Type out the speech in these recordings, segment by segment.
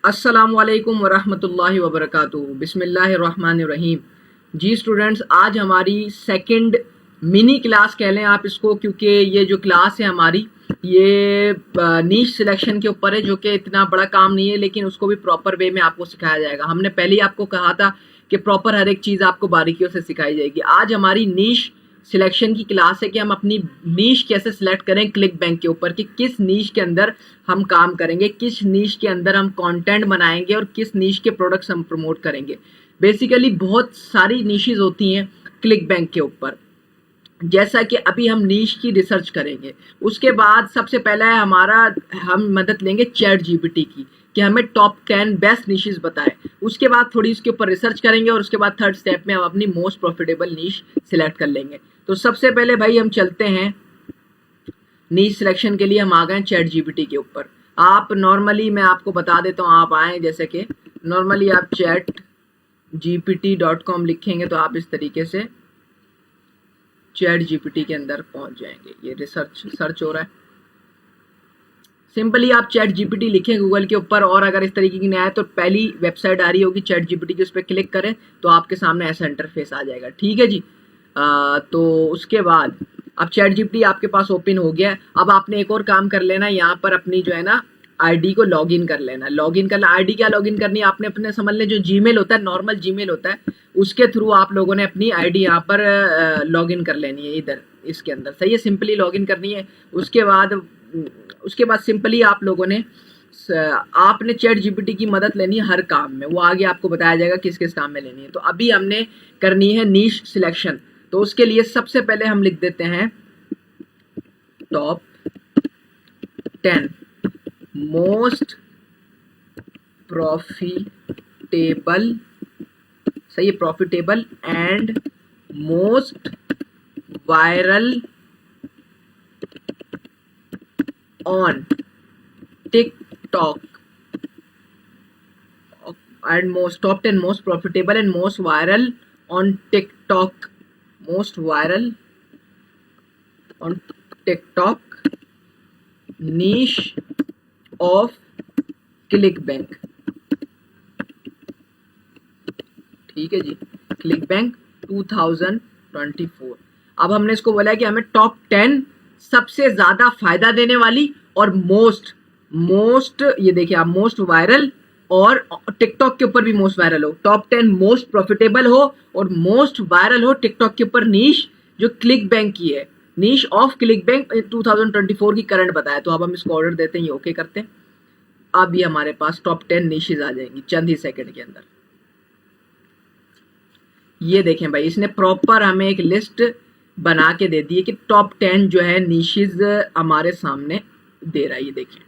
अस्सलामुअलैकुम वरहमतुल्लाहि वबरकातुहू। बिस्मिल्लाहिर्रहमानिर्रहीम। जी स्टूडेंट्स, आज हमारी सेकंड मिनी क्लास कह लें आप इसको, क्योंकि ये जो क्लास है हमारी ये नीश सिलेक्शन के ऊपर है, जो कि इतना बड़ा काम नहीं है, लेकिन उसको भी प्रॉपर वे में आपको सिखाया जाएगा। हमने पहले ही आपको कहा था कि प्रॉपर हर एक चीज़ आपको बारीकियों से सिखाई जाएगी। आज हमारी नीश सिलेक्शन की क्लास है कि हम अपनी नीश कैसे सिलेक्ट करें क्लिक बैंक के ऊपर, कि किस नीश के अंदर हम काम करेंगे, किस नीश के अंदर हम कंटेंट बनाएंगे और किस नीश के प्रोडक्ट्स हम प्रमोट करेंगे। बेसिकली बहुत सारी नीशेस होती हैं क्लिक बैंक के ऊपर, जैसा कि अभी हम नीश की रिसर्च करेंगे। उसके बाद सबसे पहला है हम मदद लेंगे चैट जीपीटी की कि हमें टॉप 10 बेस्ट नीशेस बताए। उसके बाद थोड़ी उसके ऊपर रिसर्च करेंगे और उसके बाद थर्ड स्टेप में हम अपनी मोस्ट प्रॉफिटेबल नीश सिलेक्ट कर लेंगे। तो सबसे पहले भाई हम चलते हैं नीश सिलेक्शन के लिए, हम आ गए चैट जीपीटी के ऊपर। आप नॉर्मली, मैं आपको बता देता हूँ, आप आए जैसे कि नॉर्मली आप chatgpt.com लिखेंगे तो आप इस तरीके से चैट जीपीटी के अंदर पहुंच जाएंगे। ये रिसर्च सर्च हो रहा है। सिंपली आप चैट जीपीटी लिखें गूगल के ऊपर, और अगर इस तरीके की नहीं आए तो पहली वेबसाइट आ रही होगी चैट जीपीटी की, उस पर क्लिक करें तो आपके सामने ऐसा इंटरफेस आ जाएगा। ठीक है जी। तो उसके बाद अब चैट जीपीटी आपके पास ओपन हो गया है। अब आपने एक और काम कर लेना, यहाँ पर अपनी जो है ना आईडी को लॉगिन कर लेना। लॉगिन करना, आईडी क्या लॉगिन करनी है आपने अपने, समझ लें जो जीमेल होता है, नॉर्मल जीमेल होता है, उसके थ्रू आप लोगों ने अपनी आईडी यहाँ पर लॉगिन कर लेनी है इधर इसके अंदर। सही है, सिंपली लॉगिन करनी है। उसके बाद सिंपली आप लोगों ने आपने चैट जीपीटी की मदद लेनी है हर काम में। वो आगे आपको बताया जाएगा किस किस काम में लेनी है। तो अभी हमने करनी है नीश सिलेक्शन। तो उसके लिए सबसे पहले हम लिख देते हैं टॉप 10 मोस्ट प्रॉफिटेबल, सही है, profitable and most viral on TikTok and most top 10 most profitable and most viral on TikTok, most viral on TikTok niche of ClickBank। ठीक है जी, ClickBank 2024। अब हमने इसको बोला है कि हमें टॉप 10 सबसे ज्यादा फायदा देने वाली और मोस्ट ये देखिए आप, मोस्ट वायरल और टिकटॉक के ऊपर भी मोस्ट वायरल हो, टॉप 10 मोस्ट प्रॉफिटेबल हो और मोस्ट वायरल हो टिकटॉक के ऊपर नीश जो क्लिक बैंक की है, नीश ऑफ क्लिक बैंक 2024 की करंट बताया। तो अब हम इसको ऑर्डर देते हैं, ये ओके करते हैं। अब ये हमारे पास टॉप 10 नीशेज आ जाएंगी चंद ही सेकंड के अंदर। ये देखें भाई, इसने प्रॉपर हमें एक लिस्ट बना के दे दी है कि टॉप 10 जो है नीशेज हमारे सामने दे रहा है। ये देखें,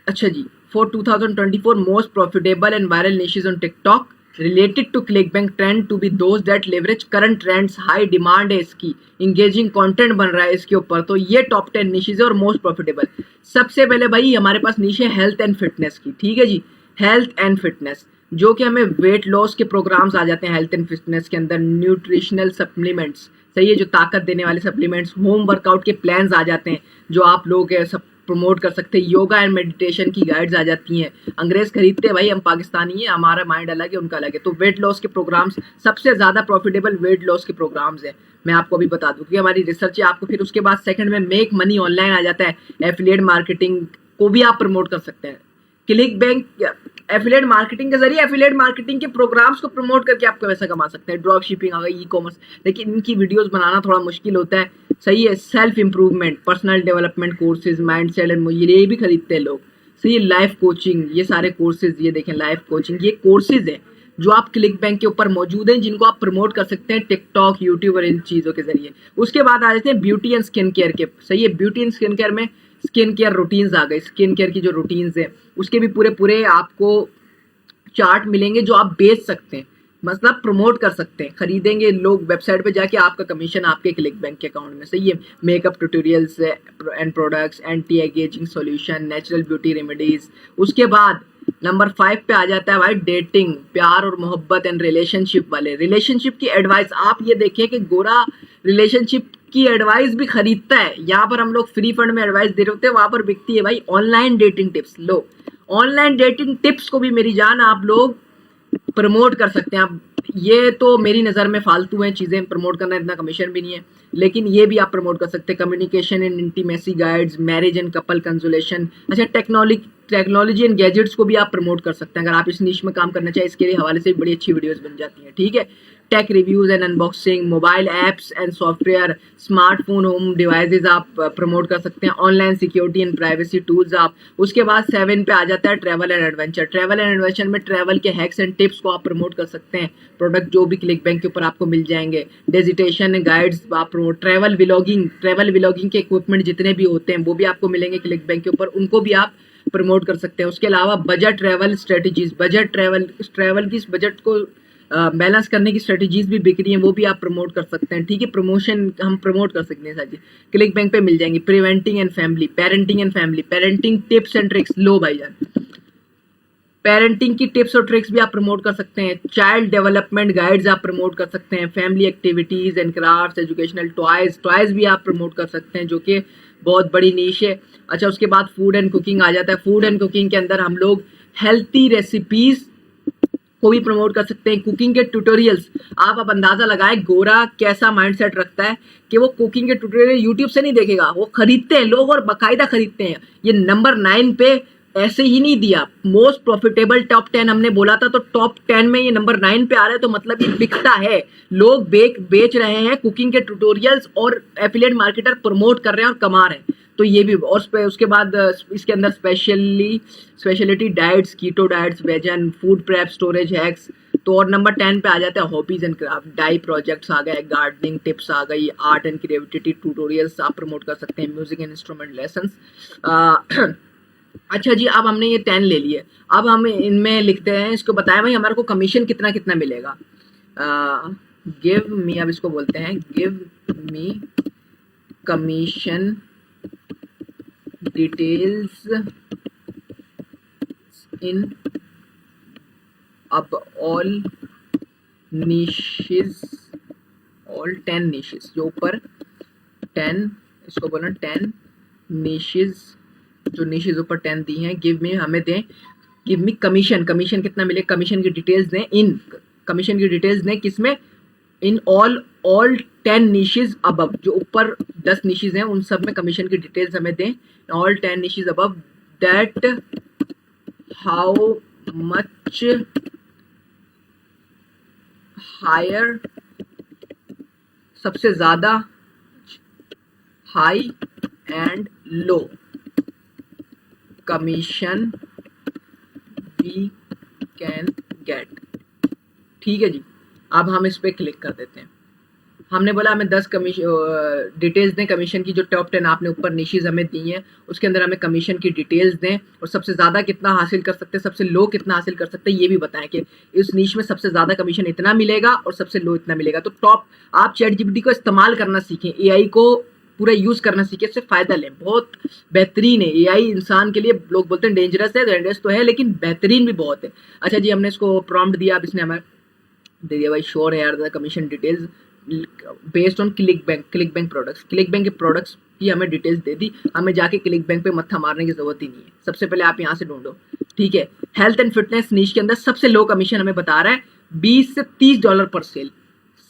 अच्छा जी, for 2024 most profitable and viral niches on TikTok related to ClickBank trend to be those that leverage current trends, high demand है इसकी, engaging content बन रहा है इसके ऊपर। तो ये टॉप 10 niches है और मोस्ट प्रॉफिटेबल। सबसे पहले भाई हमारे पास niche है हेल्थ एंड फिटनेस की। ठीक है जी, हेल्थ एंड फिटनेस, जो कि हमें वेट लॉस के प्रोग्राम्स आ जाते हैं हेल्थ एंड फिटनेस के अंदर, न्यूट्रिशनल सप्लीमेंट्स, सही है, जो ताकत देने वाले सप्लीमेंट्स, होम वर्कआउट के प्लान्स आ जाते हैं जो आप लोग सब प्रमोट कर सकते हैं, योगा एंड मेडिटेशन की गाइड्स आ जाती हैं। अंग्रेज खरीदते हैं भाई, हम पाकिस्तानी हैं, हमारा माइंड अलग है, उनका अलग है। तो वेट लॉस के प्रोग्राम्स सबसे ज्यादा प्रॉफिटेबल वेट लॉस के प्रोग्राम्स हैं, मैं आपको अभी बता दूं, क्योंकि हमारी रिसर्च है आपको। फिर उसके बाद सेकंड में मेक मनी ऑनलाइन आ जाता है, एफिलिएट मार्केटिंग को भी आप प्रमोट कर सकते हैं। क्लिक बैंक एफिलिएट मार्केटिंग के जरिए एफिलिएट मार्केटिंग के प्रोग्राम्स को प्रमोट करके आप पैसा कमा सकते हैं। ड्रॉप शिपिंग आ गई, ई कॉमर्स, लेकिन इनकी वीडियोस बनाना थोड़ा मुश्किल होता है। सही है, self improvement, personal development courses, mind set and ये भी खरीदते हैं लोग। सही है, लाइफ कोचिंग, ये सारे कोर्सेज, ये देखें लाइफ कोचिंग, ये कोर्सेज हैं जो आप क्लिक बैंक के ऊपर मौजूद हैं, जिनको आप प्रमोट कर सकते हैं टिकटॉक, यूट्यूब और इन चीज़ों के जरिए। उसके बाद आ जाते हैं ब्यूटी एंड स्किन केयर के। सही है, ब्यूटी एंड स्किन केयर में स्किन केयर रूटीन्स आ गए। स्किन केयर की जो रूटीन्स है उसके भी पूरे आपको चार्ट मिलेंगे जो आप बेच सकते हैं, मतलब प्रमोट कर सकते हैं। खरीदेंगे लोग वेबसाइट पे जाके, आपका कमीशन आपके क्लिक बैंक के अकाउंट में। सही है, makeup tutorials and products, anti ageing solution, natural beauty remedies. उसके बाद नंबर 5 पे आ जाता है भाई डेटिंग, प्यार और मोहब्बत एंड रिलेशनशिप वाले। रिलेशनशिप की एडवाइस, आप ये देखिए कि गोरा रिलेशनशिप की एडवाइस भी खरीदता है। यहाँ पर हम लोग फ्री फंड में एडवाइस दे रहे होते हैं, वहां पर बिकती है भाई ऑनलाइन डेटिंग टिप्स। लो, ऑनलाइन डेटिंग टिप्स को भी मेरी जान आप लोग प्रमोट कर सकते हैं। आप ये तो मेरी नज़र में फालतू हैं चीज़ें, प्रमोट करना इतना कमीशन भी नहीं है, लेकिन ये भी आप प्रमोट कर सकते हैं। Communication and intimacy guides, marriage and couple consolation, अच्छा टेक्नोलॉजी एंड गैजेट्स को भी आप प्रमोट कर सकते हैं। अगर आप इस निश में काम करना चाहिए, इसके लिए हवाले से भी बड़ी अच्छी वीडियोस बन जाती हैं, ठीक है। Tech reviews and unboxing, mobile apps and software, smartphone home devices आप प्रमोट कर सकते हैं। Online security and privacy tools आप। उसके बाद 7 पे आ जाता है travel and adventure. Travel and adventure में ट्रैवल के हैक्स एंड टिप्स को आप प्रमोट कर सकते हैं, प्रोडक्ट जो भी क्लिक बैंक के ऊपर आपको मिल जाएंगे। डिजिटेशन गाइड्स आप प्रमोट, ट्रैवल व्लॉगिंग के इक्विपमेंट जितने भी होते हैं वो भी आपको मिलेंगे क्लिक बैंक के ऊपर, उनको भी आप प्रमोट कर सकते हैं। उसके अलावा बजट ट्रैवल स्ट्रेटजीज, ट्रैवल की बजट को बैलेंस करने की स्ट्रेटजीज भी बिक रही हैं, वो भी आप प्रमोट कर सकते हैं, ठीक है। प्रमोशन हम प्रमोट कर सकते हैं सारी क्लिक बैंक पे मिल जाएंगी। Parenting and family, parenting tips and tricks, लो भाईजान, पेरेंटिंग की टिप्स और ट्रिक्स भी आप प्रमोट कर सकते हैं। चाइल्ड डेवलपमेंट गाइड्स आप प्रमोट कर सकते हैं। Family activities and crafts, educational toys भी आप प्रमोट कर सकते हैं, जो कि बहुत बड़ी नीश है। अच्छा, उसके बाद फूड एंड कुकिंग आ जाता है। फूड एंड कुकिंग के अंदर हम लोग हेल्थी रेसिपीज को भी प्रमोट कर सकते हैं। कुकिंग के ट्यूटोरियल्स, आप अंदाजा लगाएं गोरा कैसा माइंडसेट रखता है कि वो कुकिंग के ट्यूटोरियल यूट्यूब से नहीं देखेगा, वो खरीदते हैं लोग और बाकायदा खरीदते हैं। ये नंबर 9 पे ऐसे ही नहीं दिया, मोस्ट प्रॉफिटेबल टॉप 10 हमने बोला था, तो टॉप 10 में ये नंबर 9 पे आ रहा है, तो मतलब ये बिकता है, लोग बेच रहे हैं कुकिंग के ट्यूटोरियल्स और एफिलिएट मार्केटर प्रमोट कर रहे हैं और कमा रहे हैं। तो ये भी, और उसके बाद इसके अंदर speciality diets, keto diets, vegan food prep, storage hacks. तो और नंबर 10 पे आ जाता है hobbies and craft, DIY projects आ गए, गार्डनिंग टिप्स आ गई, आर्ट एंड क्रिएटिविटी ट्यूटोरियल्स आप प्रमोट कर सकते हैं, म्यूजिक एंड इंस्ट्रूमेंट लेसन्स। अच्छा जी, अब हमने ये 10 ले लिए, अब हम इनमें लिखते हैं, इसको बताएं भाई हमारे को कमीशन कितना कितना मिलेगा। गिव मी, अब इसको बोलते हैं give me commission details in अब ऑल निशेस, ऑल 10 निशेस, जो ऊपर 10, इसको बोलना 10 निशेस, जो निशेस ऊपर 10 दी हैं। गिव मी, हमें दें, गिव मी कमीशन कितना मिले, कमीशन की डिटेल्स दें, इन कमीशन की डिटेल्स दें किसमें, इन ऑल 10 निशेस अबव, जो ऊपर 10 निशेस हैं उन सब में कमीशन की डिटेल्स हमें दें। All 10 niches above, that how much higher, सबसे ज्यादा, high and low commission we can get, ठीक है जी। अब हम इस पे क्लिक कर देते हैं। हमने बोला हमें 10 डिटेल्स दें कमीशन की, जो टॉप 10 आपने ऊपर निशेस हमें दी हैं उसके अंदर हमें कमीशन की डिटेल्स दें, और सबसे ज़्यादा कितना हासिल कर सकते हैं, सबसे लो कितना हासिल कर सकते हैं, ये भी बताएं कि इस निश में सबसे ज़्यादा कमीशन इतना मिलेगा और सबसे लो इतना मिलेगा। तो टॉप, आप ChatGPT को इस्तेमाल करना सीखें, AI को पूरा यूज़ करना सीखें, इससे फ़ायदा लें, बहुत बेहतरीन है। AI इंसान के लिए, लोग बोलते हैं डेंजरस तो है, लेकिन बेहतरीन भी बहुत है। अच्छा जी, हमने इसको प्रॉम्प्ट दिया, अब इसने हमें दे दिया भाई श्योर है यार the commission details based on click bank products, click bank के प्रोडक्ट्स की हमें डिटेल्स दे दी, हमें जाके क्लिक बैंक पे मत्था मारने की जरूरत ही नहीं है। सबसे पहले आप यहाँ से ढूंढो, ठीक है। हेल्थ एंड फिटनेस नीश के अंदर सबसे लो कमीशन हमें बता रहा है $20 से $30 पर सेल,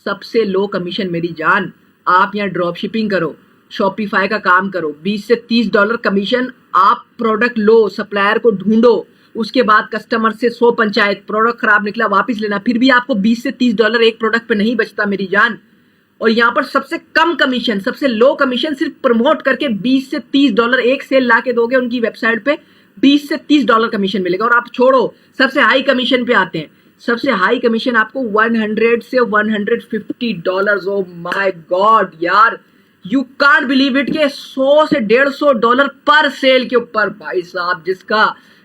सबसे लो कमीशन मेरी जान। आप यहाँ ड्रॉप शिपिंग करो, शॉपिफाई का काम करो, $20 से $30 कमीशन, आप प्रोडक्ट लो, सप्लायर को ढूंढो, उसके बाद कस्टमर से 100 पंचायत, प्रोडक्ट खराब निकला वापस लेना, फिर भी आपको $20 से $30 एक प्रोडक्ट पे नहीं बचता मेरी जान। और यहाँ पर सबसे कम कमीशन, सबसे लो कमीशन, सिर्फ प्रमोट करके $20 से $30 एक सेल ला के दोगे उनकी वेबसाइट पे, $20 से $30 कमीशन मिलेगा। और आप छोड़ो, सबसे हाई कमीशन पे आते हैं, सबसे हाई कमीशन आपको $100 से $150। ओ माय गॉड यार, यू कांट बिलीव इट के $100 से $150 पर सेल के ऊपर भाई साहब,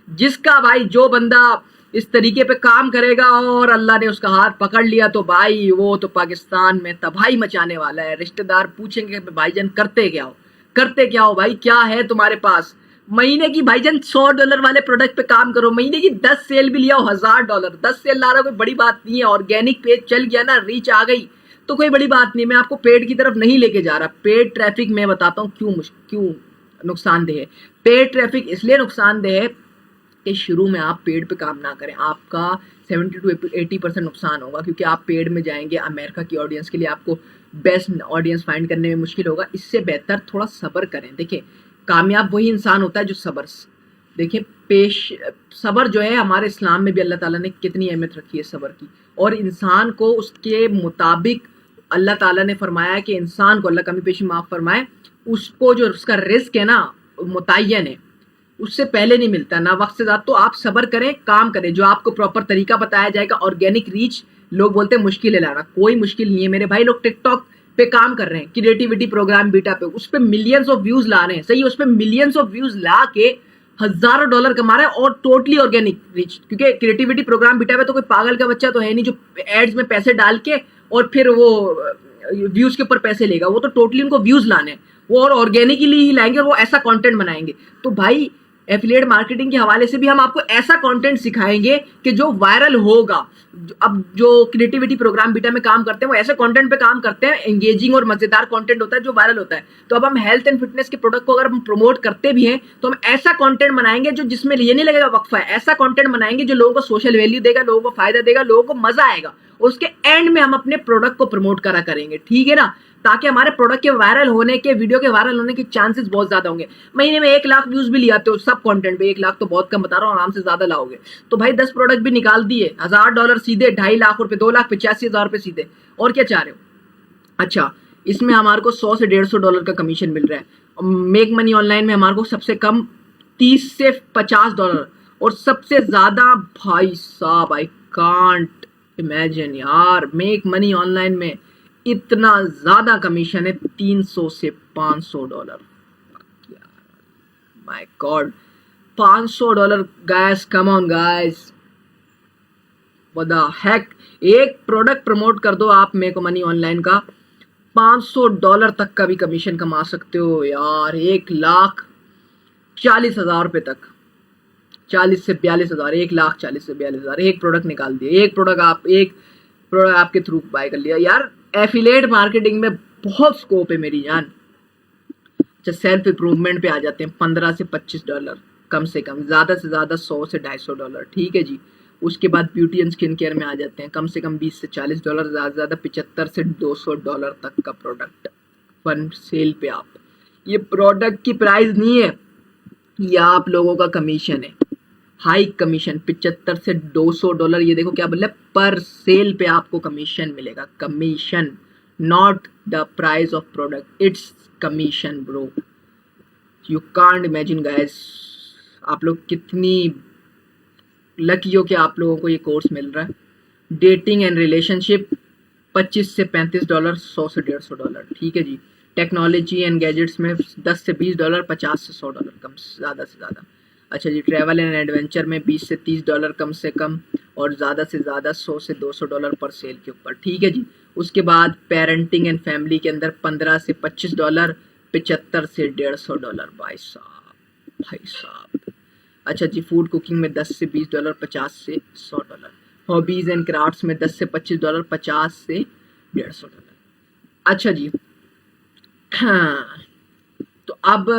जिसका भाई जो बंदा इस तरीके पे काम करेगा और अल्लाह ने उसका हाथ पकड़ लिया तो भाई वो तो पाकिस्तान में तबाही मचाने वाला है। रिश्तेदार पूछेंगे भाईजान करते क्या हो भाई, क्या है तुम्हारे पास, महीने की भाईजान $100 वाले प्रोडक्ट पे काम करो, महीने की 10 सेल भी लिया हो $1000, 10 सेल ला रहा कोई बड़ी बात नहीं है। ऑर्गेनिक पेज चल गया ना, रीच आ गई तो कोई बड़ी बात नहीं। मैं आपको पेड की तरफ नहीं लेके जा रहा, पेड ट्रैफिक मैं बताता हूँ क्यों नुकसानदेह है। पेड ट्रैफिक इसलिए नुकसानदेह है कि शुरू में आप पेड पे काम ना करें, आपका 70 to 80% नुकसान होगा, क्योंकि आप पेड में जाएंगे अमेरिका की ऑडियंस के लिए, आपको बेस्ट ऑडियंस फाइंड करने में मुश्किल होगा। इससे बेहतर थोड़ा सब्र करें। देखिए, कामयाब वही इंसान होता है जो सब्र, देखिए सब्र जो है हमारे इस्लाम में भी अल्लाह ताला ने कितनी अहमियत रखी है सब्र की, और इंसान को उसके मुताबिक अल्लाह ताला ने फरमाया कि इंसान को, अल्लाह कमी पेशी माफ़ फरमाए, उसको जो उसका रिस्क है ना मुतय्यन है, उससे पहले नहीं मिलता ना वक्त से ज़्यादा। तो आप सब्र करें, काम करें, जो आपको प्रॉपर तरीका बताया जाएगा। ऑर्गेनिक रीच लोग बोलते हैं मुश्किल है लाना, कोई मुश्किल नहीं है मेरे भाई। लोग टिकटॉक पे काम कर रहे हैं, क्रिएटिविटी प्रोग्राम बीटा पे, उस पर मिलियंस ऑफ व्यूज ला रहे हैं, सही है, उस पर मिलियंस ऑफ व्यूज ला के हजारों डॉलर कमा रहे हैं, और टोटली ऑर्गेनिक रीच, क्योंकि क्रिएटिविटी प्रोग्राम बीटा पे तो कोई पागल का बच्चा तो है नहीं जो एड्स में पैसे डाल के और फिर वो व्यूज के ऊपर पैसे लेगा। वो तो टोटली उनको व्यूज लाने हैं, वो और ऑर्गेनिकली ही लाएंगे, और वो ऐसा कंटेंट बनाएंगे। तो भाई एफिलिएट मार्केटिंग के हवाले से भी हम आपको ऐसा कंटेंट सिखाएंगे कि जो वायरल होगा। अब जो क्रिएटिविटी प्रोग्राम बीटा में काम करते हैं वो ऐसे कंटेंट पे काम करते हैं, एंगेजिंग और मजेदार कंटेंट होता है जो वायरल होता है। तो अब हम हेल्थ एंड फिटनेस के प्रोडक्ट को अगर हम प्रमोट करते भी हैं तो हम ऐसा कंटेंट बनाएंगे जो जिसमें ये नहीं लगेगा वक्फा है, ऐसा कंटेंट बनाएंगे जो लोगों को सोशल वैल्यू देगा, लोगों को फायदा देगा, लोगों को मजा आएगा, उसके एंड में हम अपने प्रोडक्ट को प्रमोट करा करेंगे, ठीक है ना, ताकि हमारे प्रोडक्ट के वायरल होने के, वीडियो के वायरल होने के चांसेस बहुत ज्यादा होंगे। महीने में 1 लाख व्यूज भी ले आते हो सब कंटेंट पे, 1 लाख तो बहुत कम बता रहा हूँ, आराम से ज्यादा लाओगे। तो भाई 10 प्रोडक्ट भी निकाल दिए, $1000 सीधे, 2.5 लाख रुपए, 2,85,000 रुपए सीधे, और क्या चाह रहे हो। अच्छा, इसमें हमारे को $100 से $150 का कमीशन मिल रहा है। मेक मनी ऑनलाइन में हमारे को सबसे कम $30 से $50, और सबसे ज्यादा भाई साहब आई कांट इमेजिन यार, मेक मनी ऑनलाइन में इतना ज्यादा कमीशन है, $300 से $500। My God, $500 guys, come on guys, what the heck. एक प्रोडक्ट प्रमोट कर दो आप मेक मनी ऑनलाइन का, $500 तक का भी कमीशन कमा सकते हो यार। 1,40,000 रुपए तक, 40 से 42,000, 1,40,000 से 42,000, एक प्रोडक्ट निकाल दिया, एक प्रोडक्ट आपके थ्रू बाय कर लिया यार। एफिलिएट मार्केटिंग में बहुत स्कोप है मेरी जान। अच्छा, सेल्फ इंप्रूवमेंट पे आ जाते हैं, $15 से $25 कम से कम, ज्यादा से ज्यादा $100 से $250, ठीक है जी। उसके बाद ब्यूटी एंड स्किन केयर में आ जाते हैं, कम से कम $20 से $40, ज्यादा से ज्यादा $75 से $200 तक का प्रोडक्ट वन सेल पे। आप ये प्रोडक्ट की प्राइस नहीं है, ये आप लोगों का कमीशन है, हाई कमीशन, $75 से $200। ये देखो क्या बोल, पर सेल पे आपको कमीशन मिलेगा, commission, not the price of product, it's commission bro. You can't imagine guys, आप लोग कितनी लकी हो कि आप लोगों को ये कोर्स मिल रहा है। डेटिंग एंड रिलेशनशिप $25 से $35, $100 से $150, ठीक है जी। टेक्नोलॉजी एंड गैजेट्स में $10 से $20, $50 से $100 कम, ज़्यादा से ज़्यादा। अच्छा जी, ट्रैवल एंड एडवेंचर में $20 से $30 कम से कम, और ज़्यादा से ज़्यादा $100 से $200 पर सेल के ऊपर, ठीक है जी। उसके बाद पेरेंटिंग एंड फैमिली के अंदर $15 से $25, $75 से $150, भाई साहब भाई साहब। अच्छा जी, फूड कुकिंग में $10 से $20, $50 से $100। हॉबीज़ एंड क्राफ्ट्स में $10 से $25, $50 से $150। अच्छा जी, हाँ, तो अब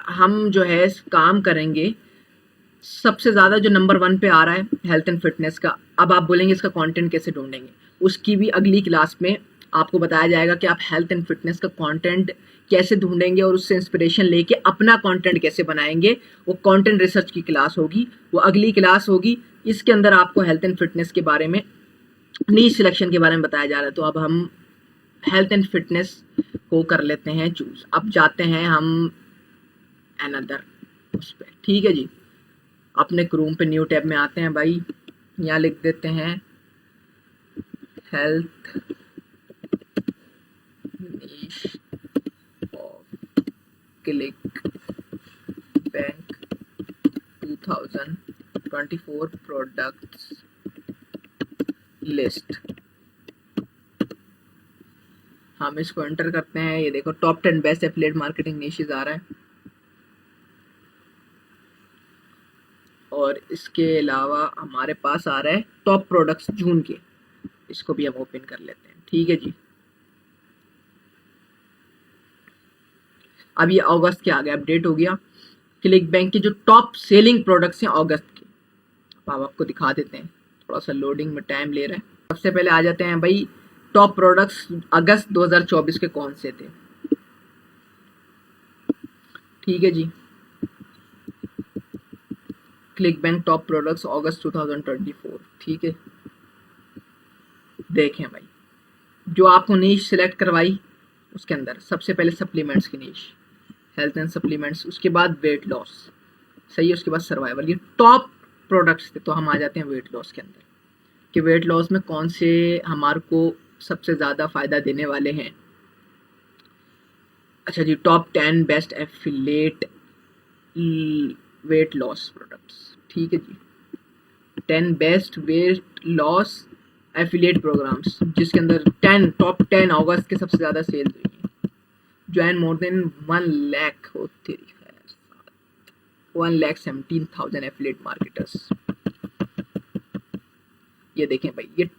हम जो है काम करेंगे, सबसे ज़्यादा जो नंबर 1 पे आ रहा है हेल्थ एंड फिटनेस का। अब आप बोलेंगे इसका कंटेंट कैसे ढूंढेंगे, उसकी भी अगली क्लास में आपको बताया जाएगा कि आप हेल्थ एंड फिटनेस का कंटेंट कैसे ढूंढेंगे और उससे इंस्पिरेशन लेके अपना कंटेंट कैसे बनाएंगे। वो कंटेंट रिसर्च की क्लास होगी, वो अगली क्लास होगी। इसके अंदर आपको हेल्थ एंड फिटनेस के बारे में, नीश सिलेक्शन के बारे में बताया जा रहा है। तो अब हम हेल्थ एंड फिटनेस को कर लेते हैं चूज। अब जाते हैं हम अनदर उस पर, ठीक है जी। अपने क्रोम पे न्यू टैब में आते हैं भाई, यहाँ लिख देते हैं health niche of ClickBank 2024 प्रोडक्ट्स लिस्ट। हम इसको एंटर करते हैं, ये देखो top 10 best affiliate marketing niches आ रहा है, और इसके अलावा हमारे पास आ रहा है टॉप प्रोडक्ट्स जून के। इसको भी हम ओपन कर लेते हैं, ठीक है जी। अब ये अगस्त के आ गया, अपडेट हो गया। क्लिक बैंक के जो टॉप सेलिंग प्रोडक्ट्स हैं अगस्त के, अब आपको दिखा देते हैं, थोड़ा सा लोडिंग में टाइम ले रहा है। सबसे पहले आ जाते हैं भाई टॉप प्रोडक्ट्स अगस्त 2024 के कौन से थे। ठीक है जी, क्लिक बैंक टॉप प्रोडक्ट्स अगस्त 2024। ठीक है, देखें भाई जो आपको नीश सिलेक्ट करवाई उसके अंदर सबसे पहले सप्लीमेंट्स की नीश, हेल्थ एंड सप्लीमेंट्स, उसके बाद वेट लॉस, सही है, उसके बाद सर्वाइवल, ये टॉप प्रोडक्ट्स थे। तो हम आ जाते हैं वेट लॉस के अंदर कि वेट लॉस में कौन से हमारे को सबसे ज़्यादा फ़ायदा देने वाले हैं। अच्छा जी, top 10 best affiliate weight loss products. ठीक है जी, 10 best weight loss affiliate programs, जिसके अंदर टॉप 10 अगस्त के सबसे ज़्यादा सेल हुई है। ज्वाइन मोर देन 1 लाख होती है, 1,17,000 एफिलिएट मार्केटर्स। ये देखें भाई, ये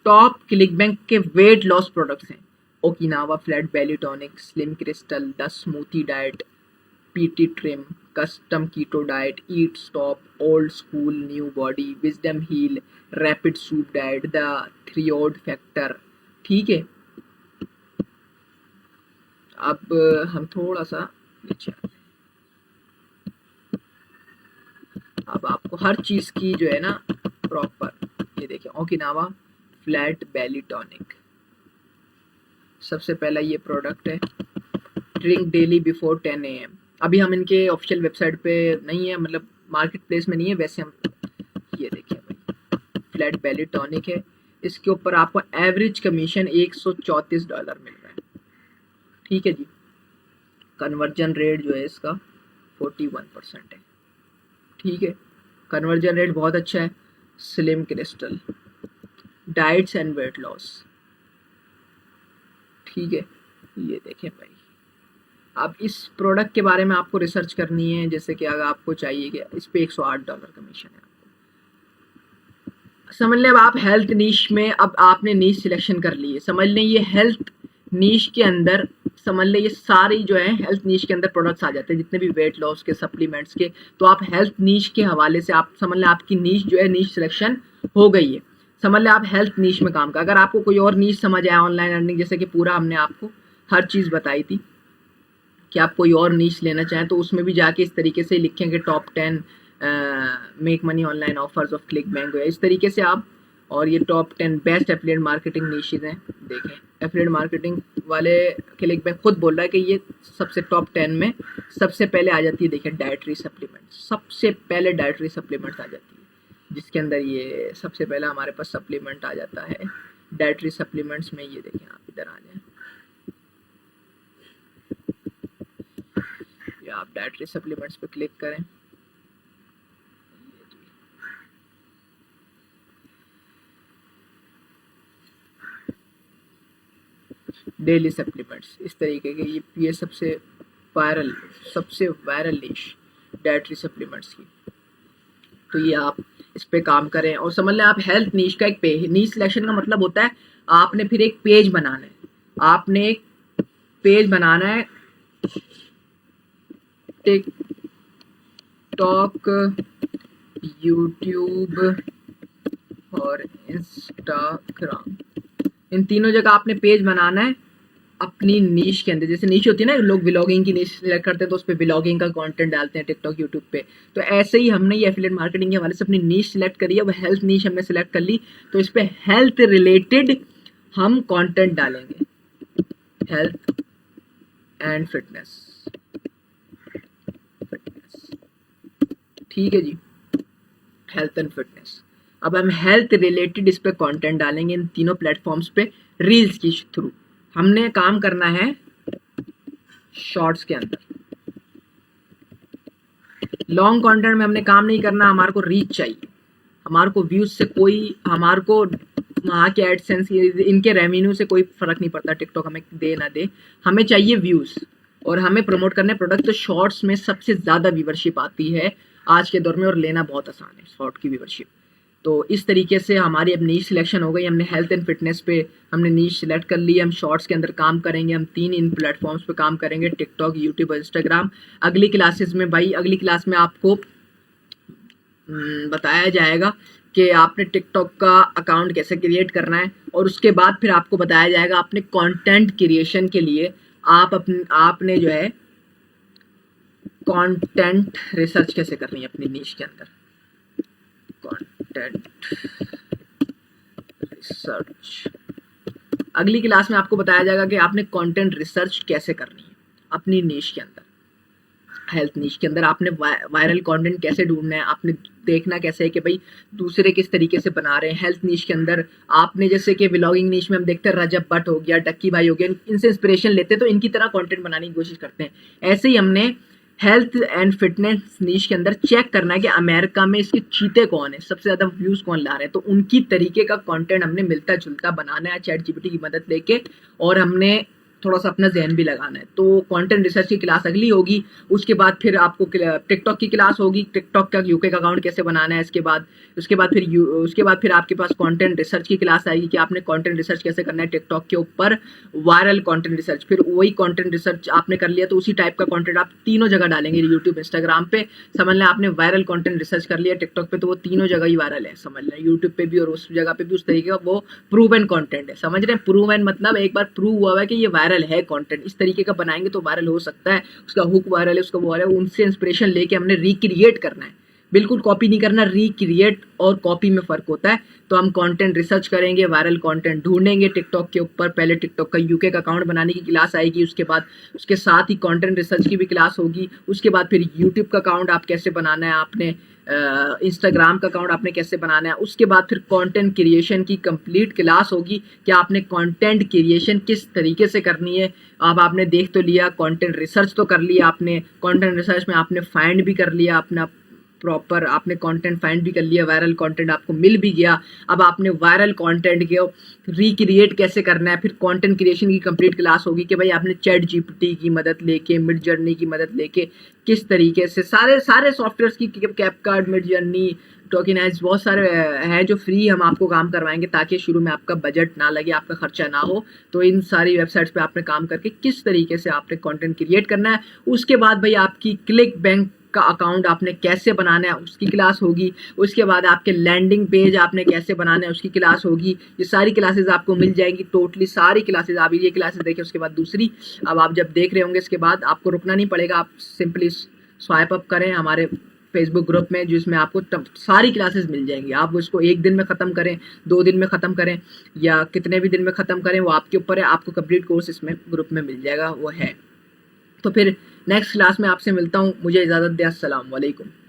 टॉप क्लिक बैंक के वेट लॉस प्रोडक्ट्स हैं। Okinawa flat belly tonic, slim crystal, the smoothie diet, PT trim, custom keto diet, eat stop, old school new body, wisdom heal, rapid soup diet, the thyroid factor. ठीक है, अब हम थोड़ा सा नीचे आते हैं। अब आपको हर चीज की जो है ना प्रॉपर, ये देखिए ओकिनावा फ्लैट बेली टॉनिक, सबसे पहला ये प्रोडक्ट है। Drink daily before 10 AM। अभी हम इनके ऑफिशियल वेबसाइट पे नहीं है, मतलब मार्केट प्लेस में नहीं है, वैसे हम ये देखिए भाई फ्लैट बेली टॉनिक है, इसके ऊपर आपको एवरेज कमीशन $134 मिल रहा है। ठीक है जी, कन्वर्जन रेट जो है इसका 41% है। ठीक है, कन्वर्जन रेट बहुत अच्छा है। Slim crystal, diets and weight loss. ठीक है, ये देखें भाई, अब इस प्रोडक्ट के बारे में आपको रिसर्च करनी है, जैसे कि अगर आपको चाहिए कि इस पे $108 कमीशन है आपको। समझ लें अब आप हेल्थ नीश में, अब आपने नीश सिलेक्शन कर ली है, समझ लें ये हेल्थ नीश के अंदर, समझ लें ये सारी जो है हेल्थ नीश के अंदर प्रोडक्ट्स आ जाते हैं, जितने भी वेट लॉस के, सप्लीमेंट्स के। तो आप हेल्थ नीश के हवाले से आप समझ लें आपकी नीश जो है नीश सिलेक्शन हो गई है। समझ लें आप हेल्थ नीश में काम का, अगर आपको कोई और नीश समझ आया ऑनलाइन अर्निंग, जैसे कि पूरा हमने आपको हर चीज़ बताई थी कि आप कोई और नीश लेना चाहें तो उसमें भी जाके इस तरीके से लिखें कि top 10 make money online offers of click bank है, इस तरीके से आप, और ये top 10 best affiliate marketing niches हैं। देखें एफिलिएट मार्केटिंग वाले क्लिक बैंक खुद बोल रहा है कि ये सबसे टॉप 10 में सबसे पहले आ जाती है। देखिए डाइटरी सप्लीमेंट्स, सबसे पहले डाइटरी सप्लीमेंट्स आ जाती है, जिसके अंदर ये सबसे पहला हमारे पास सप्लीमेंट आ जाता है डाइटरी सप्लीमेंट्स में। ये देखें, आप इधर आ जाएं, आप डाइटरी सप्लीमेंट्स पे क्लिक करें। डेली सप्लीमेंट्स इस तरीके के, ये सबसे वायरल नीश डाइटरी सप्लीमेंट्स की। तो ये आप इस पे काम करें, और समझ लें आप हेल्थ नीश का एक पेज, नीश सिलेक्शन का मतलब होता है आपने फिर एक पेज बनाना है, आपने एक पेज बनाना है टिकटॉक, यूट्यूब और इंस्टाग्राम, इन तीनों जगह आपने पेज बनाना है अपनी नीश के अंदर। जैसे नीश होती है ना, लोग व्लॉगिंग की नीश सिलेक्ट करते हैं तो उस पर व्लॉगिंग का कंटेंट डालते हैं टिकटॉक यूट्यूब पे, तो ऐसे ही हमने ये एफिलिएट मार्केटिंग के हवाले से अपनी नीश सिलेक्ट करी है। अब हेल्थ नीश हमने सिलेक्ट कर ली, तो इस पे हेल्थ रिलेटेड हम कंटेंट डालेंगे, हेल्थ एंड फिटनेस। ठीक है जी, हेल्थ एंड फिटनेस। अब हम हेल्थ रिलेटेड इस पे कंटेंट डालेंगे इन तीनों प्लेटफॉर्म्स पे रील्स की थ्रू। हमने काम करना है शॉर्ट्स के अंदर, लॉन्ग कंटेंट में हमने काम नहीं करना, हमारे को रीच चाहिए, हमारे को व्यूज से कोई, हमारे को वहाँ के एडसेंस इनके रेवेन्यू से कोई फर्क नहीं पड़ता, टिकटॉक हमें दे ना दे, हमें चाहिए व्यूज और हमें प्रमोट करने प्रोडक्ट। तो शॉर्ट्स में सबसे ज़्यादा व्यूवरशिप आती है आज के दौर में, और लेना बहुत आसान है शॉर्ट की व्यूवरशिप। तो इस तरीके से हमारी अब नीश सिलेक्शन हो गई। हमने हेल्थ एंड फिटनेस पे हमने नीश सेलेक्ट कर ली। हम शॉर्ट्स के अंदर काम करेंगे, हम 3 इन प्लेटफॉर्म्स पे काम करेंगे, टिकटॉक, यूट्यूब और इंस्टाग्राम। अगली क्लासेस में भाई, अगली क्लास में आपको बताया जाएगा कि आपने टिकटॉक का अकाउंट कैसे क्रिएट करना है, और उसके बाद फिर आपको बताया जाएगा आपने कंटेंट क्रिएशन के लिए आपने जो है कंटेंट रिसर्च कैसे करनी है अपनी नीश के अंदर। कंटेंट रिसर्च अगली क्लास में आपको बताया जाएगा कि आपने कंटेंट रिसर्च कैसे करनी है अपनी नीश के अंदर। हेल्थ नीश के अंदर आपने वायरल कंटेंट कैसे ढूंढना है, आपने देखना कैसे है कि भाई दूसरे किस तरीके से बना रहे हैं। हेल्थ नीश के अंदर आपने जैसे कि व्लॉगिंग नीश में हम देखते हैं रजब भट्ट हो गया, डक्की भाई हो गया, इनसे इंस्पिरेशन लेते हैं तो इनकी तरह कंटेंट बनाने की कोशिश करते हैं। ऐसे ही हमने हेल्थ एंड फिटनेस नीश के अंदर चेक करना है कि अमेरिका में इसके चीते कौन है, सबसे ज्यादा व्यूज कौन ला रहे हैं, तो उनकी तरीके का कंटेंट हमने मिलता जुलता बनाना है चैट जीपीटी की मदद लेके, और हमने थोड़ा सा अपना ज़हन भी लगाना है। तो कंटेंट रिसर्च की क्लास अगली होगी। उसके बाद फिर आपको टिकटॉक की क्लास होगी, टिकटॉक का यूके का अकाउंट कैसे बनाना है। उसके बाद फिर आपके पास कंटेंट रिसर्च की क्लास आएगी कि आपने कंटेंट रिसर्च कैसे करना है टिकटॉक के ऊपर, वायरल कंटेंट रिसर्च। फिर वही कंटेंट रिसर्च आपने कर लिया तो उसी टाइप का कंटेंट आप तीनों जगह डालेंगे, यूट्यूब, इंस्टाग्राम पे। समझ लें आपने वायरल कंटेंट रिसर्च कर लिया टिकटॉक पे तो वो तीनों जगह ही वायरल है, समझ लें यूट्यूब पे भी और उस जगह पे भी उस तरीके का वो प्रूवन कंटेंट है। समझ रहे हैं, प्रूवन मतलब एक बार प्रूव हुआ है कि ये वायरल है कंटेंट, इस तरीके का बनाएंगे तो वायरल हो सकता है। उसका हुक वायरल है, उसका वो वायरल है, उनसे इंस्पिरेशन लेके हमने रिक्रिएट करना है, बिल्कुल कॉपी नहीं करना। रिक्रिएट और कॉपी में फर्क होता है। तो हम कंटेंट रिसर्च करेंगे, वायरल कंटेंट ढूंढेंगे टिकटॉक के ऊपर। पहले टिकटॉक का यूके का अकाउंट बनाने की क्लास आएगी, उसके बाद उसके साथ ही कंटेंट रिसर्च की भी क्लास होगी। उसके बाद फिर यूट्यूब का अकाउंट आप कैसे बनाना है, आपने इंस्टाग्राम का अकाउंट आपने कैसे बनाना है। उसके बाद फिर कंटेंट क्रिएशन की कंप्लीट क्लास होगी कि आपने कंटेंट क्रिएशन किस तरीके से करनी है। अब आपने देख तो लिया, कंटेंट रिसर्च तो कर लिया आपने, कंटेंट रिसर्च में आपने फाइंड भी कर लिया अपना प्रॉपर, आपने कंटेंट फाइंड भी कर लिया, वायरल कंटेंट आपको मिल भी गया। अब आपने वायरल कंटेंट के रिक्रिएट कैसे करना है। फिर कंटेंट क्रिएशन की कंप्लीट क्लास होगी कि भाई आपने चैट जीपीटी की मदद लेके, मिड जर्नी की मदद लेके किस तरीके से सारे सॉफ्टवेयर्स की, कैपकट, मिड जर्नी, टोकेनाइज, बहुत सारे हैं जो फ्री हम आपको काम करवाएंगे ताकि शुरू में आपका बजट ना लगे, आपका खर्चा ना हो। तो इन सारी वेबसाइट्स पे आपने काम करके किस तरीके से आपने कंटेंट क्रिएट करना है। उसके बाद भाई आपकी क्लिक बैंक का अकाउंट आपने कैसे बनाना है उसकी क्लास होगी। उसके बाद आपके लैंडिंग पेज आपने कैसे बनाना है उसकी क्लास होगी। ये सारी क्लासेस आपको मिल जाएंगी, टोटली सारी क्लासेस। आप ये क्लासेस देखें, उसके बाद दूसरी, अब आप जब देख रहे होंगे इसके बाद आपको रुकना नहीं पड़ेगा, आप सिंपली स्वाइप अप करें हमारे फेसबुक ग्रुप में, जिसमें आपको सारी क्लासेस मिल जाएंगी। आप उसको एक दिन में ख़त्म करें, 2 दिन में ख़त्म करें, या कितने भी दिन में ख़त्म करें, वो आपके ऊपर है। आपको कंप्लीट कोर्स इसमें ग्रुप में मिल जाएगा, वो है। तो फिर नेक्स्ट क्लास में आपसे मिलता हूँ, मुझे इजाज़त दें, अस्सलाम वालेकुम।